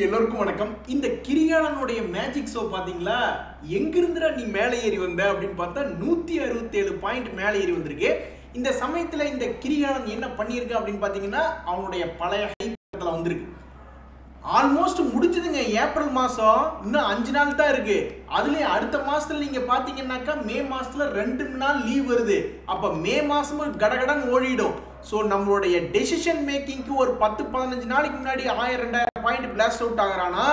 எல்லோருக்கும் வணக்கம். இந்த கிரிகாலனுடைய மேஜிக் ஷோ பாத்தீங்களா? எங்கிருந்துடா நீ மேலே ஏறி வந்த அப்படின்னு பார்த்தா 167 பாயிண்ட் மேலே ஏறி வந்திருக்கு. இந்த சமயத்துல இந்த கிரிகாலன் என்ன பண்ணியிருக்கு அப்படின்னு பாத்தீங்கன்னா, அவனுடைய பழைய ஹைப்ல வந்திருக்கு. ஆல்மோஸ்ட் முடிஞ்சதுங்க. ஏப்ரல் மாசம் இன்னும் 5 நாள் தான் இருக்கு. அதுலயும் அடுத்த மாசத்துல நீங்க பாத்தீங்கன்னாக்கா மே மாசத்துல 2 நாள் லீவ் வருது. அப்ப மே மாசமும் கடகடன் ஓடிடும். ஸோ நம்மளுடைய டெசிஷன் மேக்கிங்க்கு ஒரு 10-15 நாளைக்கு முன்னாடி 1000-2000 பாயிண்ட் பிளாஸ்ட் அவுட் ஆகிறானா,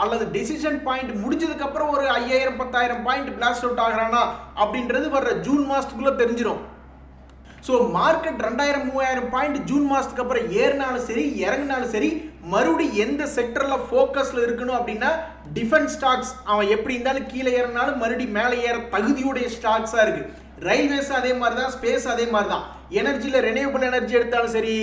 அல்லது டெசிஷன் பாயிண்ட் முடிஞ்சதுக்கு அப்புறம் ஒரு 5000-10000 பாயிண்ட் பிளாஸ்ட் அவுட் ஆகிறானா அப்படின்றது வர்ற ஜூன் மாசத்துக்குள்ள தெரிஞ்சிடும். ஸோ மார்க்கெட் 2000-3000 பாயிண்ட் ஜூன் மாசத்துக்கு அப்புறம் ஏறினாலும் சரி இறங்கினாலும் சரி, மறுபடியும் எந்த செக்டர்ல ஃபோக்கஸ்ல இருக்கணும் அப்படின்னா டிஃபென்ஸ் ஸ்டாக்ஸ். அவன் எப்படி இருந்தாலும் கீழே ஏறினாலும் மறுபடியும் மேலே ஏற தகுதியுடைய ஸ்டாக்ஸா இருக்கு. ரயில்வேஸ் அதே மாதிரி தான், ஸ்பேஸ் அதே மாதிரி தான். எனர்ஜியில் ரெனியூவபிள் எனர்ஜி எடுத்தாலும் சரி,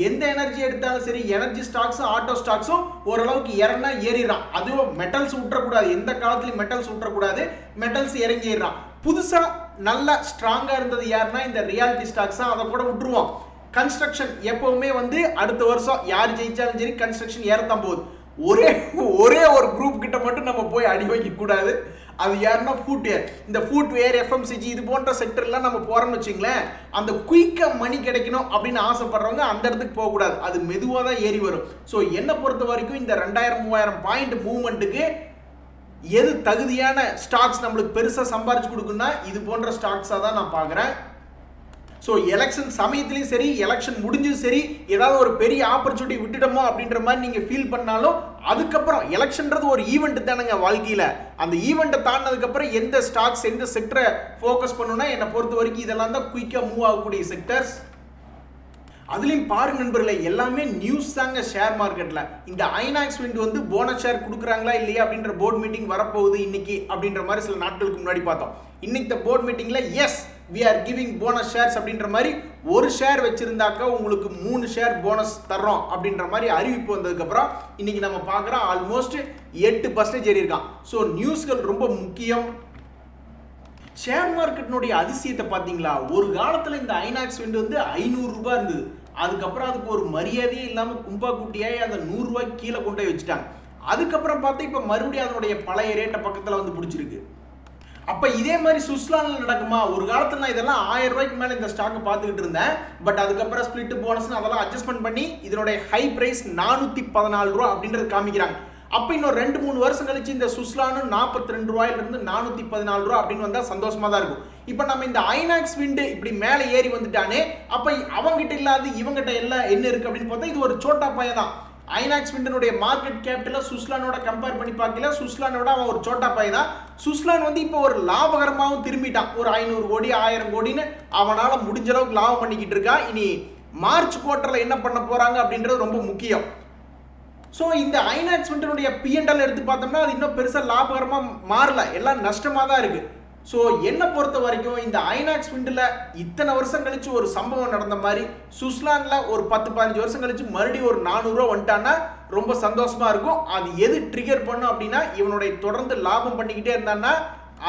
எந்த எனர்ஜி எடுத்தாலும் சரி, எனர்ஜி ஸ்டாக்ஸும் ஆட்டோ ஸ்டாக்ஸும் ஓரளவுக்கு இறங்கினா ஏறிடுறான். அதுவும் மெட்டல்ஸ் விட்டுறக்கூடாது, எந்த காலத்துலையும் மெட்டல்ஸ் விட்டுறக்கூடாது, மெட்டல்ஸ் இறங்கிடுறான். புதுசா நல்லா ஸ்ட்ராங்கா இருந்தது யாருன்னா இந்த ரியாலிட்டி ஸ்டாக்ஸ். அதை கூட விட்டுருவோம். கன்ஸ்ட்ரக்ஷன் எப்பவுமே அடுத்த வருஷம் யார் ஜெயிச்சாலும் சரி கன்ஸ்ட்ரக்ஷன் ஏறத்தான் போகுது. ஒரே ஒரு குரூப் கிட்ட மட்டும் நம்ம போய் அடி வைக்க கூடாது. அது யாருன்னா ஃபுட்வேர். இந்த ஃபுட்வேர், எஃப்எம்சிஜி இது போன்ற செக்டர்லாம் நம்ம போறோம்னு வச்சுங்களேன், அந்த குயிக்கா மணி கிடைக்கணும் அப்படின்னு ஆசைப்படுறவங்க அந்த இடத்துக்கு போகக்கூடாது. அது மெதுவாக தான் ஏறி வரும். ஸோ என்னை பொறுத்த வரைக்கும் இந்த 2000-3000 பாயிண்ட் மூவ்மெண்ட்டுக்கு எது தகுதியான ஸ்டாக்ஸ் நம்மளுக்கு பெருசா சம்பாரிச்சு கொடுக்குன்னா இது போன்ற ஸ்டாக்ஸாக தான் நான் பார்க்குறேன். ஸோ எலெக்ஷன் சமயத்துலையும் சரி, எலெக்ஷன் முடிஞ்சும் சரி, ஏதாவது ஒரு பெரிய ஆப்பர்ச்சுனிட்டி விட்டுட்டோமோ அப்படின்ற மாதிரி நீங்கள் ஃபீல் பண்ணாலும், அதுக்கப்புறம் எலெக்ஷன்றது ஒரு ஈவெண்ட் தானுங்க வாழ்க்கையில். அந்த ஈவெண்ட்டை தாண்டினதுக்கப்புறம் எந்த ஸ்டாக்ஸ் எந்த செக்டரை ஃபோக்கஸ் பண்ணணும்னா என்னை பொறுத்த வரைக்கும் இதெல்லாம் தான் குயிக்காக மூவ் ஆகக்கூடிய செக்டர்ஸ். அதுலேயும் பாருங்க நண்பர்களே, எல்லாமே நியூஸ் தாங்க ஷேர் மார்க்கெட்டில். இந்த ஐநாக்ஸ் விண்ட் போனஸ் ஷேர் கொடுக்குறாங்களா இல்லையா அப்படின்ற போர்ட் மீட்டிங் வரப்போகுது இன்னைக்கு அப்படின்ற மாதிரி சில நாட்களுக்கு முன்னாடி பார்த்தோம். இன்னைக்கு போர்ட் மீட்டிங்கில் yes we are giving bonus shares அப்படின்ற மாதிரி ஒரு ஷேர் வச்சிருந்தாக்கா உங்களுக்கு 3 ஷேர் போனஸ் தர்றோம் அப்படின்ற மாதிரி அறிவிப்பு வந்ததுக்கப்புறம் இன்னைக்கு நம்ம பார்க்குறோம் ஆல்மோஸ்ட் 8% ஏறி இருக்கான். ஸோ நியூஸ்கள் ரொம்ப முக்கியம். ஷேர் மார்க்கெட்டினுடைய அதிசயத்தை பார்த்தீங்களா? ஒரு காலத்தில் இந்த ஐநாக்ஸ் விண்ட் 500 ரூபாய் இருந்தது. அதுக்கப்புறம் அதுக்கு ஒரு மரியாதையே இல்லாமல் கும்பா குட்டியாகி அந்த 100 ரூபாய்க்கு கீழே கொண்டு போய் வச்சுட்டாங்க. அதுக்கப்புறம் பார்த்தா இப்போ மறுபடியும் அதனுடைய பழைய ரேட்டை பக்கத்தில் பிடிச்சிருக்கு. அப்போ இதே மாதிரி சுவிட்சர்லாண்டில் நடக்குமா? ஒரு காலத்தில் நான் இதெல்லாம் 1000 ரூபாய்க்கு மேலே இந்த ஸ்டாக்கை பார்த்துக்கிட்டு இருந்தேன். பட் அதுக்கப்புறம் ஸ்பிளிட் போனஸ்னு அதெல்லாம் அட்ஜஸ்ட்மெண்ட் பண்ணி இதனுடைய ஹை பிரைஸ் 414 ரூபா அப்படின்றது காமிக்கிறாங்க. அப்போ இன்னும் 2-3 வருஷம் கழிச்சு இந்த சுவிட்சர்லாண்டு 42 ரூபாயிலிருந்து 414 ரூபா அப்படின்னு வந்தால் சந்தோஷமா தான் இருக்கும். இப்போ நம்ம இந்த ஐநாக்ஸ் விண்ட் இப்படி மேலே ஏறி வந்துட்டானே, அப்போ அவங்ககிட்ட இல்லாத இவங்ககிட்ட எல்லாம் என்ன இருக்கு அப்படின்னு பார்த்தா இது ஒரு சோட்டா பையன் தான். ஐநாக்ஸ் விண்டனுடைய மார்க்கெட் கேபிட்டல சுவிட்சர்லாண்டோட கம்பேர் பண்ணி பார்க்கல, சுவிட்சர்லாண்டோட அவன் ஒரு சோட்டா பையன் தான். சுவிட்சர்லாந்து இப்போ ஒரு லாபகரமாகவும் திரும்பிட்டான். ஒரு 500 கோடி 1000 கோடின்னு அவனால முடிஞ்ச அளவுக்கு லாபம் பண்ணிக்கிட்டு இருக்கான். இனி மார்ச் குவார்டர்ல என்ன பண்ண போறாங்க அப்படின்றது ரொம்ப முக்கியம். ஸோ இந்த ஐநாக்ஸ் விண்டனுடைய P&L எடுத்து பார்த்தோம்னா அது இன்னும் பெருசாக லாபகரமாக மாறல, எல்லாம் நஷ்டமாக தான் இருக்கு. ஸோ என்னை பொறுத்த வரைக்கும் இந்த ஐநாக்ஸ் விண்டில் இத்தனை வருஷம் கழிச்சு ஒரு சம்பவம் நடந்த மாதிரி சுவிட்சர்லாண்டில் ஒரு 10-15 வருஷம் கழிச்சு மறுபடியும் ஒரு 400 ரூபா வந்துட்டான்னா ரொம்ப சந்தோஷமா இருக்கும். அது எது ட்ரிகர் பண்ணும் அப்படின்னா இவனுடைய தொடர்ந்து லாபம் பண்ணிக்கிட்டே இருந்தான்னா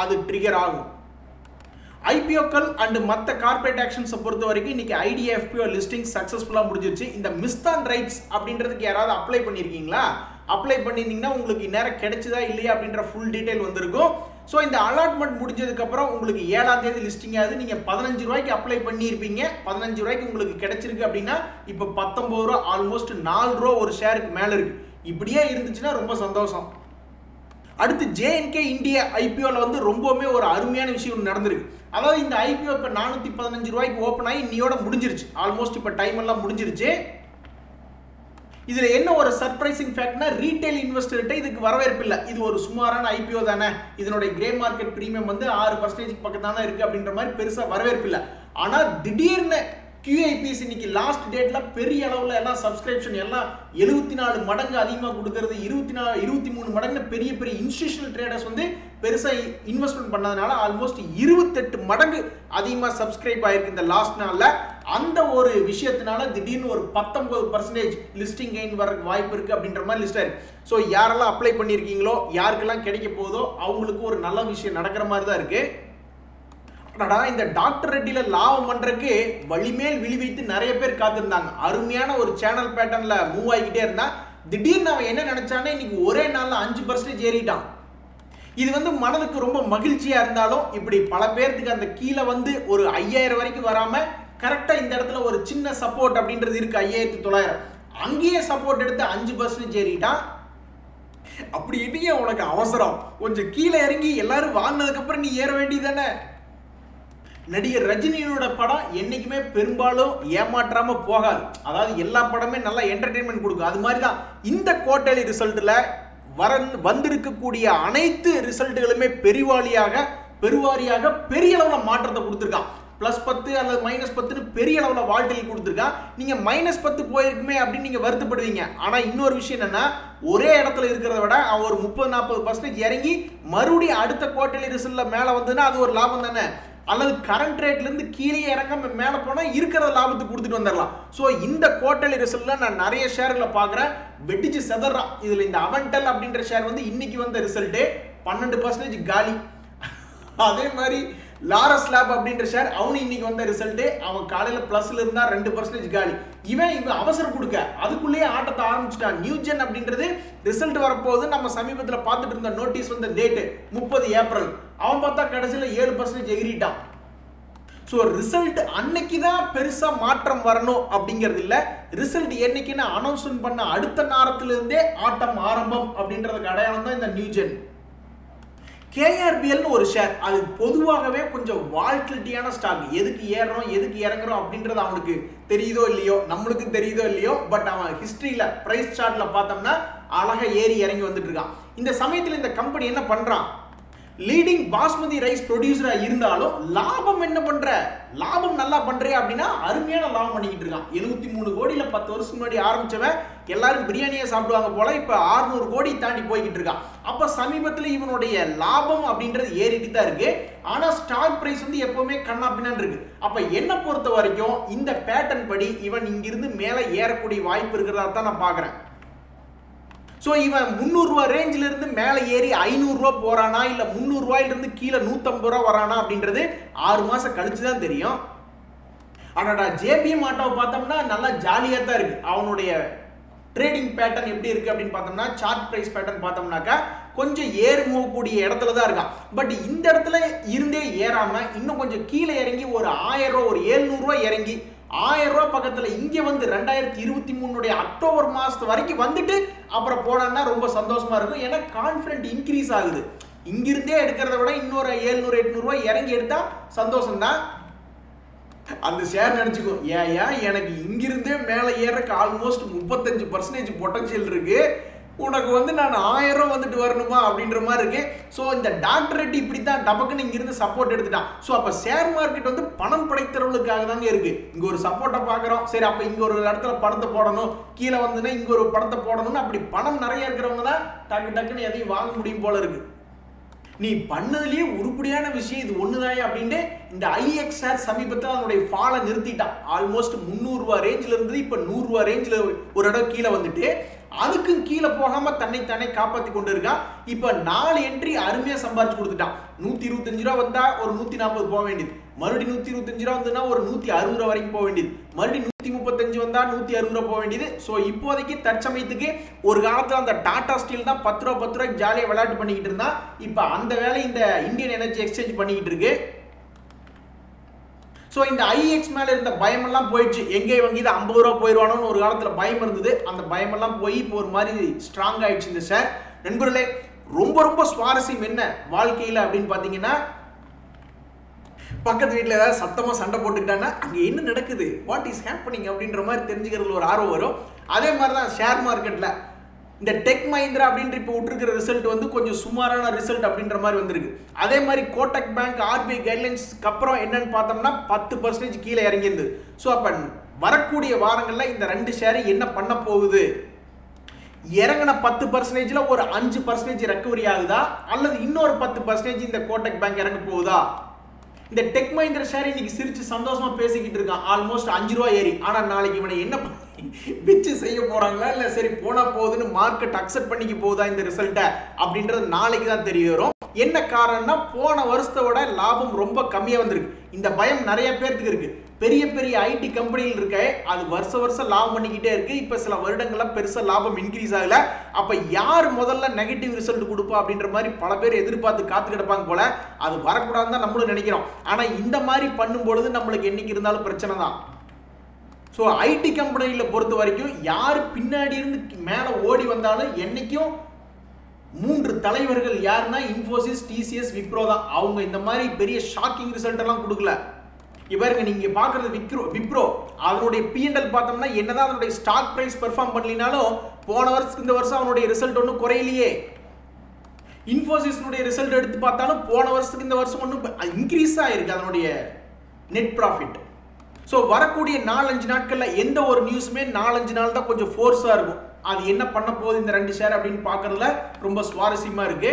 அது ட்ரிகர் ஆகும். ஐபிஓக்கள் அண்ட் மற்ற கார்பரேட் ஆக்ஷன்ஸை பொறுத்த வரைக்கும் இன்னைக்கு IDFPO லிஸ்டிங் சக்ஸஸ்ஃபுல்லாக முடிஞ்சிருச்சு. இந்த மிஸ்தான் ரைட்ஸ் அப்படின்றதுக்கு யாராவது அப்ளை பண்ணியிருக்கீங்களா? அப்ளை பண்ணியிருந்தீங்கன்னா உங்களுக்கு நேரம் கிடைச்சதா இல்லையா அப்படின்ற ஃபுல் டீட்டெயில் வந்திருக்கும். ஸோ இந்த அலாட்மெண்ட் முடிஞ்சதுக்கப்புறம் உங்களுக்கு 7ஆம் தேதி லிஸ்டிங் ஆகுது. நீங்கள் 15 ரூபாய்க்கு அப்ளை பண்ணியிருப்பீங்க, 15 ரூபாய்க்கு உங்களுக்கு கிடைச்சிருக்கு அப்படின்னா இப்போ 19 ரூபா, ஆல்மோஸ்ட் 4 ரூபா ஒரு ஷேருக்கு மேலே இருக்கு. இப்படியே இருந்துச்சுன்னா ரொம்ப சந்தோஷம். அடுத்து JNK இந்தியா IPOவில் ரொம்பவுமே ஒரு அருமையான விஷயம் நடந்திருக்கு. அதாவது இந்த IPO இப்போ 415 ரூபாய்க்கு ஓப்பன் ஆகி இன்னையோட முடிஞ்சிருச்சு. ஆல்மோஸ்ட் இப்போ டைம் எல்லாம் முடிஞ்சிருச்சு. இதுல என்ன ஒரு சர்ப்ரைசிங் ஃபேக்ட்னா ரீட்டைல் இன்வெஸ்டர்கிட்ட இதுக்கு வரவேற்பு இல்லை. இது ஒரு சுமாரான IPO தானே, இதனுடைய கிரே மார்க்கெட் பிரீமியம் 6% பக்கத்தான இருக்கு அப்படின்ற மாதிரி பெருசா வரவேற்பு இல்லை. ஆனா திடீர்னு QIPs இன்னைக்கு லாஸ்ட் டேட்ல பெரிய அளவில் எல்லாம் சப்ஸ்கிரிப்ஷன் எல்லாம் 74 மடங்கு அதிகமாக கொடுக்கறது, 23 மடங்கு பெரிய பெரிய இன்ஸ்டிடியூஷனல் ட்ரேடர்ஸ் பெருசாக இன்வெஸ்ட்மெண்ட் பண்ணதுனால ஆல்மோஸ்ட் 28 மடங்கு அதிகமாக சப்ஸ்கிரைப் ஆயிருக்கு இந்த லாஸ்ட் நாளில். அந்த ஒரு விஷயத்தினால திடீர்னு ஒரு 19% லிஸ்டிங் கெயின் வர வாய்ப்பு இருக்கு அப்படின்ற மாதிரி லிஸ்ட் ஆயிருக்கு. ஸோ யாரெல்லாம் அப்ளை பண்ணியிருக்கீங்களோ, யாருக்கெல்லாம் கிடைக்க போதோ அவங்களுக்கு ஒரு நல்ல விஷயம் நடக்கிற மாதிரி தான் இருக்கு. இந்த டாக்டர் ரெட்டில லாபம் பண்றதுக்கு வழிமேல் விழி வைத்து நிறைய பேர் காத்திருந்தாங்க. அருமையான ஒரு சேனல் பேட்டர்ன்ல மூவ் ஆகிக்கிட்டே இருந்தா திடீர்னு அவன் என்ன நினைச்சானே இன்னைக்கு ஒரே நாள்ல 5% ஏறிட்டான். இது வந்து மனதுக்கு ரொம்ப மகிழ்ச்சியா இருந்தாலும் இப்படி பல பேருக்கு அந்த கீழே வந்து ஒரு 5000 வரைக்கும் வராம கரெக்டா இந்த இடத்துல ஒரு சின்ன சப்போர்ட் அப்படின்றது இருக்கு 5900. அங்கேயே சப்போர்ட் எடுத்து 5% ஏறிட்டான். அப்படி இல்லையே உனக்கு அவசரம், கொஞ்சம் கீழே இறங்கி எல்லாரும் வாங்கினதுக்கு அப்புறம் நீ ஏற வேண்டியதானே. நடிகர் ரஜினியோட படம் என்னைக்குமே பெரும்பாலும் ஏமாற்றாம போகாது. அதாவது எல்லா படமே நல்லா என்டர்டெயின்மெண்ட் கொடுக்கும். அது மாதிரி தான் இந்த குவார்ட்டர்லி ரிசல்ட்ல வந்திருக்கக்கூடிய அனைத்து ரிசல்ட்டுகளுமே பெருவாரியாக பெரிய அளவில் மாற்றத்தை கொடுத்துருக்கான். +10 அல்லது -10 பெரிய அளவில் வால்டில் கொடுத்துருக்கான். நீங்க -10 போயிருக்குமே அப்படின்னு நீங்க வருத்தப்படுவீங்க. ஆனா இன்னொரு விஷயம் என்னன்னா, ஒரே இடத்துல இருக்கிறத விட அவன் ஒரு 30-40% இறங்கி மறுபடியும் அடுத்த குவார்ட்டர்லி ரிசல்ட்ல மேல வந்ததுன்னா அது ஒரு லாபம் தானே. அல்லது கரண்ட் ரேட்ல இருந்து கீழே இறங்காம மேல போனா இருக்கிற லாபத்துக்கு கொடுத்துட்டு வந்துடலாம். ஸோ இந்த குவார்ட்டர்லி ரிசல்ட்ல நான் நிறைய ஷேர்களை பார்க்குறேன் வெடிச்சு செதறான். இதுல இந்த அவன்டெல் அப்படின்ற ஷேர் வந்து இன்னைக்கு வந்த ரிசல்ட் 12% காலி. அதே மாதிரி லாரஸ் லேப் அப்படின்ற ஷேர் அவனு இன்னைக்கு வந்த ரிசல்ட் அவன் காலையில பிளஸ்ல இருந்தா 2% காலி. இவன் அவசரம் கொடுக்க அதுக்குள்ளேயே ஆட்டத்தை ஆரம்பிச்சுட்டான். நியூஜென் அப்படின்றது ரிசல்ட் வரப்போகுது. நம்ம சமீபத்தில் பார்த்துட்டு இருந்த நோட்டீஸ் வந்த டேட்டு 30 ஏப்ரல். அவன் பார்த்தா கடைசியில் 7% எகிரிட்டான். ஸோ ரிசல்ட் அன்னைக்கு தான் பெருசா மாற்றம் வரணும் அப்படிங்கிறது இல்லை. ரிசல்ட் என்னைக்குன்னு அனௌன்ஸ்மெண்ட் பண்ண அடுத்த நேரத்திலிருந்தே ஆட்டம் ஆரம்பம் அப்படின்றதுக்கு அடையாளம் தான் இந்த நியூஜென். கேஆர்பிஎல்னு ஒரு ஷேர், அது பொதுவாகவே கொஞ்சம் வால்டிலிட்டியான ஸ்டாக். எதுக்கு ஏறுறோம் எதுக்கு இறங்குறோம் அப்படின்றது அவனுக்கு தெரியுதோ இல்லையோ, நம்மளுக்கு தெரியுதோ இல்லையோ, பட் அவன் ஹிஸ்டரியில பிரைஸ் சார்ட்ல பார்த்தோம்னா அழகா ஏறி இறங்கி வந்துட்டு இருக்கான். இந்த சமயத்தில் இந்த கம்பெனி என்ன பண்றான், லீடிங் பாஸ்மதி ரைஸ் ப்ரொடியூசரா இருந்தாலும் லாபம் என்ன பண்ற, லாபம் நல்லா பண்றியா அப்படின்னா அருமையான லாபம் பண்ணிக்கிட்டு இருக்கான். 73 கோடியில 10 வருஷத்துக்கு முன்னாடி ஆரம்பிச்சவன் எல்லாரும் பிரியாணியை சாப்பிடுவாங்க போல இப்ப 600 கோடி தாண்டி போய்கிட்டு இருக்கான். அப்ப சமீபத்தில் இவனுடைய லாபம் அப்படின்றது ஏறிட்டு தான் இருக்கு. ஆனா ஸ்டாக் பிரைஸ் வந்து எப்பவுமே கண்ணா பின்னான்னு இருக்கு. அப்ப என்ன பொறுத்த வரைக்கும் இந்த பேட்டர்ன் படி இவன் இங்கிருந்து மேல ஏறக்கூடிய வாய்ப்பு இருக்கிறதா தான் நான் பாக்குறேன். ஸோ இவன் 300 ரூபா ரேஞ்சில இருந்து மேலே ஏறி 500 ரூபா போறானா இல்லை 300 ரூபாயிலிருந்து கீழே 150 ரூபா வரானா அப்படின்றது 6 மாசம் கழிச்சு தான் தெரியும். ஆனாடா ஜேபிஎம் ஆட்டோவை பார்த்தோம்னா நல்லா ஜாலியாக தான் இருக்கு. அவனுடைய ட்ரேடிங் பேட்டர்ன் எப்படி இருக்கு அப்படின்னு பார்த்தோம்னா, சார்ட் பிரைஸ் பேட்டர்ன் பார்த்தோம்னாக்கா கொஞ்சம் ஏறு மூவக்கூடிய இடத்துல தான் இருக்கான். பட் இந்த இடத்துல இருந்தே ஏறாம இன்னும் கொஞ்சம் கீழே இறங்கி ஒரு 1000 ரூபா ஒரு 700 ரூபா இறங்கி 1000 ரூபா பக்கத்துல இங்க வந்து 2023 அக்டோபர் மாசத்து வரைக்கும் வந்துட்டு அப்புறம் போனா ரொம்ப சந்தோஷமா இருக்கும். ஏன்னா கான்ஃபிடன்ட் இன்க்ரீஸ் ஆகுது. இங்கிருந்தே எடுக்கிறத விட இன்னொரு 700-800 ரூபாய் இறங்கி எடுத்தா சந்தோஷம் தான். அந்த ஷேர் நினைச்சுக்கோ, ஏன் எனக்கு இங்கிருந்தே மேல ஏறக்கு ஆல்மோஸ்ட் 35% பொட்டன்ஷியல் இருக்கு, உனக்கு வந்து நான் 1000 ரூபா வந்துட்டு வரணுமா அப்படின்ற மாதிரி இருக்கு. ஸோ இந்த டாக்டர் ரெட்டி இப்படித்தான் டபக்குன்னு இங்கிருந்து சப்போர்ட் எடுத்துட்டான். ஸோ அப்போ ஷேர் மார்க்கெட் வந்து பணம் படைத்தவர்களுக்காக தாங்க இருக்கு. இங்க ஒரு சப்போர்ட்டை பார்க்குறோம், சரி அப்போ இங்க ஒரு இடத்துல பணத்தை போடணும், கீழே வந்துன்னா இங்க ஒரு பணத்தை போடணும்னு அப்படி பணம் நிறைய இருக்கிறவங்க தான் டக்குன்னு எதையும் வாங்க முடியும் போல இருக்கு. நீ பண்ணதுலயே உருப்படியான விஷயம் இது ஒண்ணுதாயே அப்படின்ட்டு இந்த ஐஎக்ஸ் ஷேர் சமீபத்தில் அதனுடைய ஃபாலை நிறுத்திட்டான். ஆல்மோஸ்ட் 300 ரூபா ரேஞ்சில் இருந்தது இப்ப 100 ரூபா ரேஞ்சில் ஒரு இடம் கீழே வந்துட்டு அதுக்கும் கீழே போகாம தன்னைத்தானே காப்பாத்தி கொண்டு இருக்கான். இப்ப 4 என்ட்ரி அருமையா சம்பாரிச்சு கொடுத்துட்டான். 125 ரூபா வந்தா ஒரு 140 போக வேண்டியது, மறுபடியும் 125 ரூபா வந்ததுன்னா ஒரு 160 ரூபா வரைக்கும் போக வேண்டியது, மறுபடியும் 135 வந்தா 160 ரூபா போக வேண்டியது. ஸோ இப்போதைக்கு தற்சமயத்துக்கு ஒரு காலத்துல அந்த டாடா ஸ்டீல் தான் 10 ரூபாய்க்கு ஜாலியாக விளையாட்டு பண்ணிக்கிட்டு இருந்தான். இப்ப அந்த வேலை இந்த இந்தியன் எனர்ஜி எக்ஸ்சேஞ்ச் பண்ணிக்கிட்டு இருக்கு. ஸோ இந்த ஐஎக்ஸ் மேலே இருந்த பயமெல்லாம் போயிடுச்சு. எங்கே இவங்க இது 50 ரூபா போயிடுவானோன்னு ஒரு காலத்தில் பயம் இருந்தது. அந்த பயமெல்லாம் போய் இப்போ ஒரு மாதிரி ஸ்ட்ராங் ஆயிடுச்சு இந்த ஷேர். நண்பர்களே, ரொம்ப சுவாரஸ்யம் என்ன வாழ்க்கையில் அப்படின்னு பார்த்தீங்கன்னா, பக்கத்து வீட்டில் ஏதாவது சத்தமாக சண்டை போட்டுக்கிட்டாங்கன்னா அங்கே என்ன நடக்குது, வாட் இஸ் ஹேப்பனிங் அப்படின்ற மாதிரி தெரிஞ்சுக்கிறதுல ஒரு ஆர்வம் வரும். அதே மாதிரி தான் ஷேர் மார்க்கெட்டில் இந்த டெக் மஹிந்திரா அப்படின்ற இப்போ விட்டுருக்கிற ரிசல்ட் வந்து கொஞ்சம் சுமாரான ரிசல்ட் அப்படின்ற மாதிரி வந்திருக்கு. அதே மாதிரி கோட்டக் பேங்க் ஆர்பிஐ கைட்லைன்ஸ்க்கு அப்புறம் என்னன்னு பார்த்தோம்னா 10% கீழே இறங்கியிருந்தது. ஸோ அப்போ வரக்கூடிய வாரங்களில் இந்த 2 ஷேர் என்ன பண்ண போகுது, இறங்கின 10%ல ஒரு 5% ரெக்கவரி ஆகுதா அல்லது இன்னொரு 10% இந்த கோட்டக் பேங்க் இறங்க போகுதா? இந்த டெக் மஹிந்திரா ஷேர் இன்னைக்கு சிரிச்சு சந்தோஷமா பேசிக்கிட்டு இருக்கான், ஆல்மோஸ்ட் 5 ரூபா ஏறி. ஆனா நாளைக்கு இவனை என்ன வச்சு செய்ய போறாங்களா இல்ல சரி போனா போகுதுன்னு மார்க்கெட் அக்செப்ட் பண்ணிக்க போகுதா இந்த ரிசல்ட்டை அப்படின்றது நாளைக்கு தான் தெரிய வரும். என்ன காரணம்னா போன வருஷத்தை விட லாபம் ரொம்ப கம்மியா வந்திருக்கு. இந்த பயம் நிறைய பேருக்கு இருக்கு. பெரிய பெரிய ஐடி கம்பெனிகள் இருக்க அது வருஷம் லாபம் பண்ணிக்கிட்டே இருக்கு. இப்ப சில வருடங்களா பெருசா லாபம் இன்க்ரீஸ் ஆகல. அப்ப யார் முதல்ல நெகட்டிவ் ரிசல்ட் கொடுப்பா அப்படின்ற மாதிரி பல பேர் எதிர்பார்த்து காத்து கிடப்பாங்க போல. அது வரக்கூடாதுன்னு தான் நம்மளும் நினைக்கிறோம். ஆனா இந்த மாதிரி பண்ணும்பொழுது நம்மளுக்கு என்னைக்கு இருந்தாலும் பிரச்சனை தான். ஸோ ஐடி கம்பெனியில் பொறுத்த வரைக்கும் யார் பின்னாடி இருந்து மேலே ஓடி வந்தாலும் என்னைக்கும் 3 தலைவர்கள் யாருன்னா இன்ஃபோசிஸ், டிசிஎஸ், விப்ரோ தான். அவங்க இந்த மாதிரி பெரிய ஷாக்கிங் ரிசல்ட் எல்லாம் கொடுக்கல. இவருங்க நீங்க பாக்குறது விப்ரோ அதனுடைய P&L பார்த்தோம்னா என்னதான் அதனுடைய ஸ்டாக் பிரைஸ் பெர்ஃபார்ம் பண்ணலினாலும் போன வருஷத்துக்கு இந்த வருஷம் அவனுடைய ரிசல்ட் ஒன்றும் குறையிலையே. இன்ஃபோசிஸ்னுடைய ரிசல்ட் எடுத்து பார்த்தாலும் போன வருஷத்துக்கு இந்த வருஷம் ஒன்றும் இன்க்ரீஸ் ஆயிருக்கு அதனுடைய நெட் ப்ராஃபிட். ஸோ வரக்கூடிய 4-5 நாட்களில் எந்த ஒரு நியூஸுமே 4-5 நாள் தான் கொஞ்சம் ஃபோர்ஸாக இருக்கும். அது என்ன பண்ண போகுது இந்த 2 ஷேர் அப்படின்னு பார்க்கறதுல ரொம்ப சுவாரஸ்யமாக இருக்கு.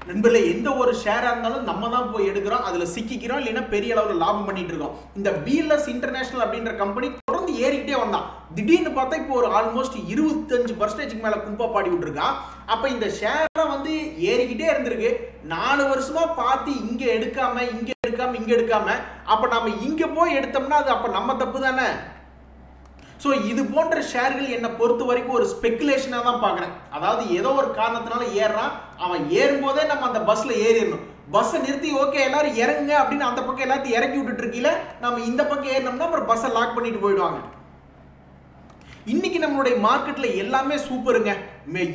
நண்பர்களே, எந்த ஒரு ஷேராக இருந்தாலும் நம்ம தான் போய் எடுக்கிறோம், அதில் சிக்கிக்கிறோம், இல்லைன்னா பெரிய அளவில் லாபம் பண்ணிட்டு இருக்கோம். இந்த BLS இன்டர்நேஷனல் அப்படின்ற கம்பெனி தொடர்ந்து ஏறிக்கிட்டே வந்தான். திடீர்னு பார்த்தா இப்போ ஒரு ஆல்மோஸ்ட் 25% மேலே கும்பா பாடி விட்டுருக்கான். அப்போ இந்த ஷேரை வந்து ஏறிக்கிட்டே இருந்திருக்கு. 4 வருஷமா பார்த்து இங்கே எடுக்காம இங்கே எடுக்காம அப்போ நம்ம இங்கே போய் எடுத்தோம்னா அது அப்போ நம்ம தப்பு தானே. ஸோ இது போன்ற ஷேர்கள் என்னை பொறுத்த வரைக்கும் ஒரு ஸ்பெகுலேஷனாக தான் பார்க்குறேன். அதாவது ஏதோ ஒரு காரணத்தினால ஏறுறான், அவன் ஏறும்போதே நம்ம அந்த பஸ்ஸில் ஏறிடணும். பஸ்ஸை நிறுத்தி ஓகே எல்லாரும் இறங்குங்க அப்படின்னு அந்த பக்கம் எல்லாத்தையும் இறக்கி விட்டுட்டு இருக்கீல, நம்ம இந்த பக்கம் ஏறினோம்னா அப்புறம் பஸ்ஸை லாக் பண்ணிட்டு போயிடுவாங்க. இன்னைக்கு நம்மளுடைய மார்க்கெட்ல எல்லாமே சூப்பருங்க.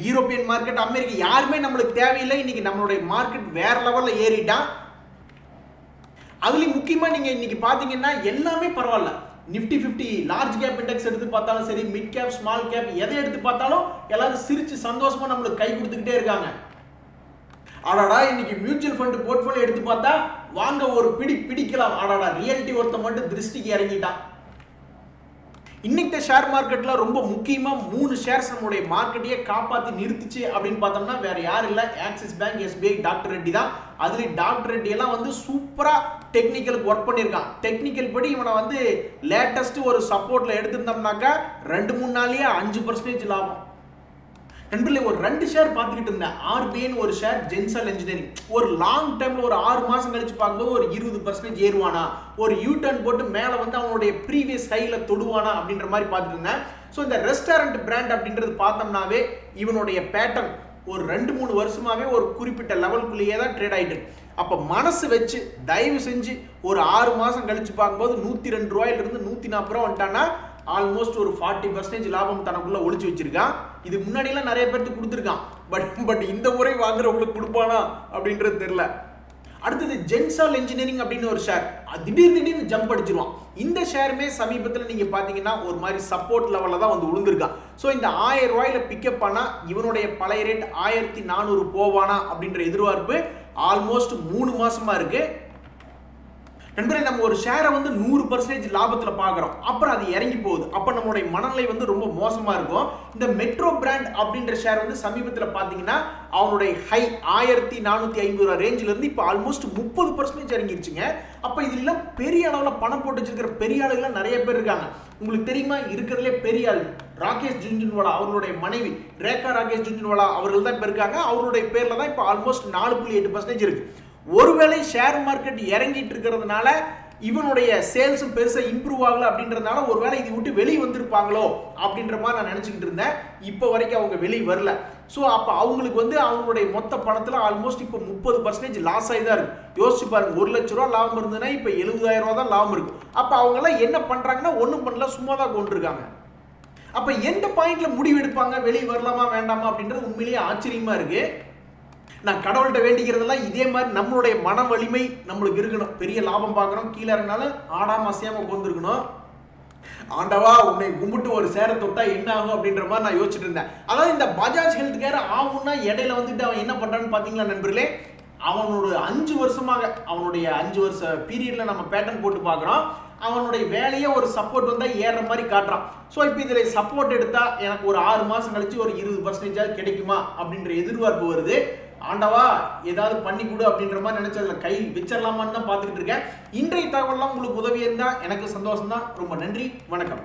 யூரோப்பியன் மார்க்கெட், அமெரிக்கா யாருமே நம்மளுக்கு தேவையில்லை. இன்னைக்கு நம்மளுடைய மார்க்கெட் வேற லெவலில் ஏறிட்டான். அதுலேயும் முக்கியமாக நீங்கள் இன்னைக்கு பார்த்தீங்கன்னா எல்லாமே பரவாயில்ல. நிஃப்டி 50 லார்ஜ் கேப் இண்டெக்ஸ் எடுத்து பார்த்தாலும் சரி, மிட் கேப், ஸ்மால் கேப் எதை எடுத்து பார்த்தாலும் எல்லாரும் சிரிச்சு சந்தோஷமா நம்மளுக்கு கை கொடுத்துக்கிட்டே இருக்காங்க. ஆடாடா இன்னைக்கு மியூச்சுவல் ஃபண்ட் போர்ட்ஃபோலியோ எடுத்து பார்த்தா வாங்க ஒரு பிடிக்கலாம். ஆடாடா ரியாலிட்டி ஒருத்த மட்டும் திருஷ்டிக்கு இறங்கிட்டான். இன்னைக்கு ஷேர் மார்க்கெட்ல ரொம்ப முக்கியமா 3 ஷேர்ஸ் நம்மளுடைய மார்க்கெட்டையே காப்பாத்தி நிறுத்திச்சு அப்படின்னு பார்த்தோம்னா வேற யாரும் இல்ல, axis bank, SBI, doctor Reddy தான். அதுல டாக்டர் ரெட்டி எல்லாம் வந்து சூப்பரா டெக்னிக்கலுக்கு ஒர்க் பண்ணியிருக்கான். டெக்னிக்கல் படி இவனை வந்து லேட்டஸ்ட் ஒரு சப்போர்ட்ல எடுத்திருந்தோம்னாக்கா 2-3 நாள்லயே 5% லாபம். நண்பர்களே, ஒரு 2 ஷேர் பார்த்துக்கிட்டு இருந்தேன். RBIன்னு ஒரு ஷேர், ஜென்சல் இன்ஜினியரிங். ஒரு லாங் டைம்ல ஒரு 6 மாசம் கழிச்சு பார்க்கும்போது ஒரு 20% ஏறுவானா, ஒரு யூ-டர்ன் போட்டு மேலே வந்து அவனுடைய ப்ரீவியஸ் ஹைல தொடுவானா அப்படின்ற மாதிரி பார்த்துட்டு இருந்தேன். ஸோ இந்த ரெஸ்டாரண்ட் பிராண்ட் அப்படின்றது பார்த்தோம்னாவே இவனுடைய பேட்டர்ன் ஒரு 2-3 வருஷமாவே ஒரு குறிப்பிட்ட லெவலுக்குள்ளேயே தான் ட்ரேட் ஆகிட்டு. அப்போ மனசு வச்சு தயவு செஞ்சு ஒரு 6 மாசம் கழிச்சு பார்க்கும்போது 102 ரூபாயிலிருந்து 140 ரூபா வந்துட்டான்னா ஆல்மோஸ்ட் ஒரு 40% லாபம் தனக்குள்ள ஒளிச்சு வச்சிருக்கான். இது முன்னாடியெல்லாம் நிறைய பேருக்கு கொடுத்துருக்கான். பட் இந்த முறை வாங்குறவங்களுக்கு கொடுப்பானா அப்படின்றது தெரியல. அடுத்தது ஜென்சால் இன்ஜினியரிங் அப்படின்னு ஒரு ஷேர் திடீர்னு ஜம்ப் அடிச்சிருவான். இந்த ஷேருமே சமீபத்தில் நீங்க பாத்தீங்கன்னா ஒரு மாதிரி சப்போர்ட் லெவலில் தான் வந்து விழுந்திருக்கான். ஸோ இந்த 1000 ரூபாயில பிக்கப் பண்ணா இவனுடைய பழைய ரேட் 1400 போவானா அப்படின்ற எதிர்பார்ப்பு ஆல்மோஸ்ட் 3 மாசமா இருக்கு. நண்பரே, நம்ம ஒரு ஷேரை வந்து 100% லாபத்தில் பார்க்குறோம், அப்புறம் அது இறங்கி போகுது. அப்போ நம்மளுடைய மனநிலை வந்து ரொம்ப மோசமாக இருக்கும். இந்த மெட்ரோ பிராண்ட் அப்படின்ற ஷேர் வந்து சமீபத்தில் பார்த்தீங்கன்னா அவனுடைய ஹை 1450 ரூபா ரேஞ்சிலேருந்து இப்போ ஆல்மோஸ்ட் 30% இறங்கிருச்சுங்க. அப்போ இதெல்லாம் பெரிய அளவில் பணம் போட்டு வச்சிருக்கிற பெரிய ஆளுகள்லாம் நிறைய பேர் இருக்காங்க. உங்களுக்கு தெரியுமா, இருக்கிறதுலே பெரிய ஆள் ராகேஷ் ஜுன்ஜுன்வாலா, அவர்களுடைய மனைவி ரேகா ராகேஷ் ஜுன்ஜுன்வாலா அவர்கள் தான் இப்போ இருக்காங்க. அவருடைய பேரில் தான் இப்போ ஆல்மோஸ்ட் 4.8% இருக்கு. ஒருவேளை ஷேர் மார்க்கெட் இறங்கிட்டு இருக்கிறதுனால இவனுடைய சேல்ஸும் பெருசா இம்ப்ரூவ் ஆகல அப்படின்றதுனால ஒருவேளை இதை விட்டு வெளியே வந்திருப்பாங்களோ அப்படின்ற மாதிரி நான் நினைச்சுக்கிட்டு இருந்தேன். இப்போ வரைக்கும் அவங்க வெளியே வரல. ஸோ அப்போ அவங்களுக்கு வந்து அவங்களுடைய மொத்த பணத்தில் ஆல்மோஸ்ட் இப்போ 30% லாஸ் ஆகி தான் இருக்கு. யோசிச்சு பாருங்க, 1 லட்ச ரூபா லாபம் இருந்ததுன்னா இப்போ 70,000 ரூபா தான் லாபம் இருக்கு. அப்போ அவங்கெல்லாம் என்ன பண்றாங்கன்னா ஒன்றும் பண்ணல, சும்மா தான் கொண்டிருக்காங்க. அப்போ எந்த பாயிண்ட்ல முடிவு எடுப்பாங்க, வெளியே வரலாமா வேண்டாமா அப்படின்றது உண்மையிலேயே ஆச்சரியமா இருக்கு. நான் கடவுள்கிட்ட வேண்டிக்கிறதெல்லாம் இதே மாதிரி நம்மளுடைய மன வலிமை நம்மளுக்கு இருக்கணும். பெரிய லாபம் பார்க்குறோம், கீழே இருந்தாலும் ஆடாம அசையாம உட்காந்துருக்கணும். ஆண்டவா உன்னை கும்பிட்டு ஒரு சேரை தொட்டா என்ன ஆகும் அப்படின்ற மாதிரி நான் யோசிச்சுட்டு இருந்தேன். அதாவது இந்த பஜாஜ் ஹெல்த் கேர் ஆகும்னா இடையில வந்துட்டு அவன் என்ன பண்றான்னு பாத்தீங்களா நண்பர்களே, அவனோட 5 வருஷமாக அவனுடைய 5 வருஷ பீரியட்ல நம்ம பேட்டர்ன் போட்டு பார்க்குறோம். அவனுடைய வேலையே ஒரு சப்போர்ட் வந்தா ஏறுற மாதிரி காட்டுறான். ஸோ இப்போ இதில் சப்போர்ட் எடுத்தா எனக்கு ஒரு 6 மாசம் கழிச்சு ஒரு 20% கிடைக்குமா அப்படின்ற எதிர்பார்ப்பு வருது. ஆண்டவா ஏதாவது பண்ணி கொடு அப்படின்ற மாதிரி நினைச்சதுல கை வச்சிடலாமான்னு தான் பார்த்துக்கிட்டு இருக்கேன். இன்றைய தகவல்லாம் உங்களுக்கு உதவி இருந்தா எனக்கு சந்தோஷம் தான். ரொம்ப நன்றி, வணக்கம்.